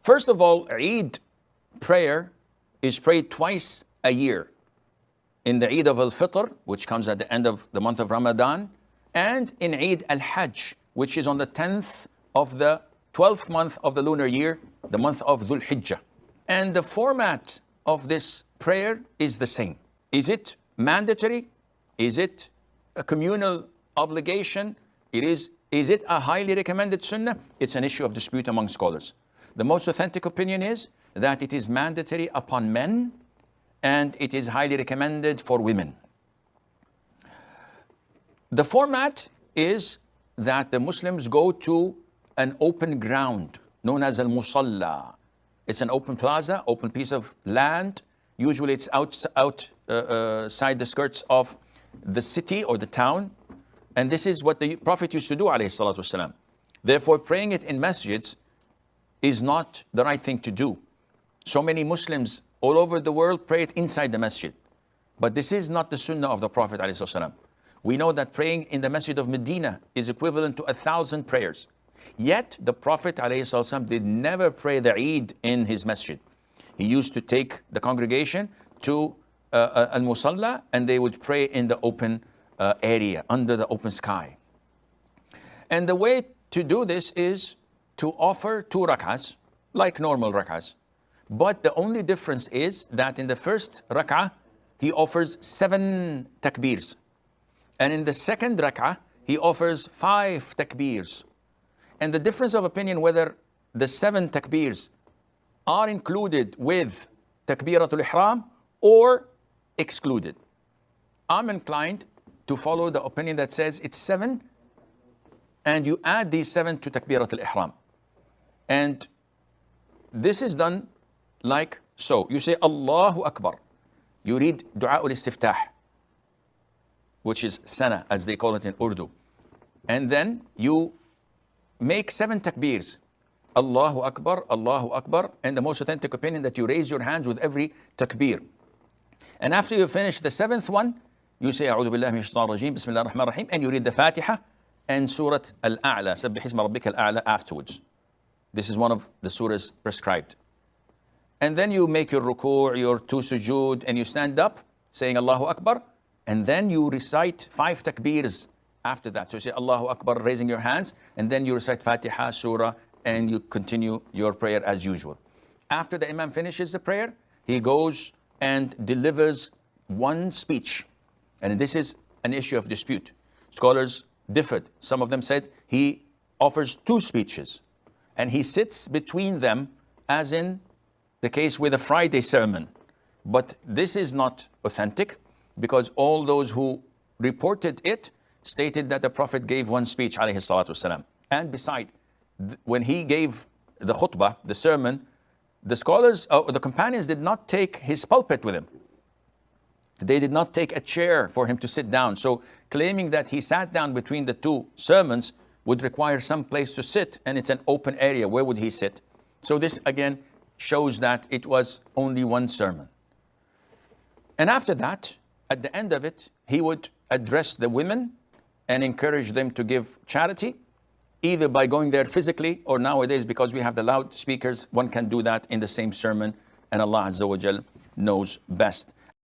First of all, Eid prayer is prayed twice a year. In the Eid of al-Fitr, which comes at the end of the month of Ramadan, and in Eid al-Hajj, which is on the 10th of the 12th month of the lunar year, the month of Dhul Hijjah. And the format of this prayer is the same. Is it mandatory? Is it a communal obligation? Is it a highly recommended sunnah? It's an issue of dispute among scholars. The most authentic opinion is that it is mandatory upon men and it is highly recommended for women. The format is that the Muslims go to an open ground known as al-musalla. It's an open plaza, open piece of land. Usually it's outside the skirts of the city or the town. And this is what the Prophet used to do, alayhi salatu wasalam. Therefore, praying it in masjids is not the right thing to do. So many Muslims all over the world pray it inside the masjid. But this is not the sunnah of the Prophet alayhi salatu wasalam. We know that praying in the Masjid of Medina is equivalent to 1,000 prayers. Yet the Prophet ﷺ did never pray the Eid in his masjid. He used to take the congregation to al-Musalla and they would pray in the open area, under the open sky. And the way to do this is to offer 2 rak'ahs, like normal rak'ahs. But the only difference is that in the first rak'ah, he offers 7 takbirs. And in the second rak'ah, he offers 5 takbirs. And the difference of opinion whether the 7 takbirs are included with takbiratul ihram or excluded. I'm inclined to follow the opinion that says it's 7 and you add these 7 to takbiratul ihram. And this is done like so. You say Allahu Akbar. You read Dua ul-Istiftah, which is sana, as they call it in Urdu. And then you make 7 takbirs. Allahu Akbar, Allahu Akbar. And the most authentic opinion that you raise your hands with every takbir. And after you finish the 7th one, you say A'udhu billahi minash shaitanir rajeem, Bismillahir Rahmanir Rahim, and you read the Fatiha and Surah Al-A'la, Sabbih isma rabbika al-A'la afterwards. This is one of the surahs prescribed. And then you make your ruku', your 2 sujood, and you stand up saying Allahu Akbar. And then you recite 5 takbirs after that. So you say Allahu Akbar, raising your hands, and then you recite Fatiha, Surah, and you continue your prayer as usual. After the Imam finishes the prayer, he goes and delivers 1 speech. And this is an issue of dispute. Scholars differed. Some of them said he offers 2 speeches, and he sits between them, as in the case with a Friday sermon. But this is not authentic, because all those who reported it stated that the Prophet gave 1 speech, alayhi salatu wasalam. And beside, when he gave the khutbah, the sermon, the scholars, the companions did not take his pulpit with him. They did not take a chair for him to sit down. So claiming that he sat down between the 2 sermons would require some place to sit, and it's an open area. Where would he sit? So this again shows that it was only 1 sermon. And after that, at the end of it, he would address the women and encourage them to give charity, either by going there physically, or nowadays, because we have the loudspeakers, one can do that in the same sermon, and Allah Azza wa Jal knows best.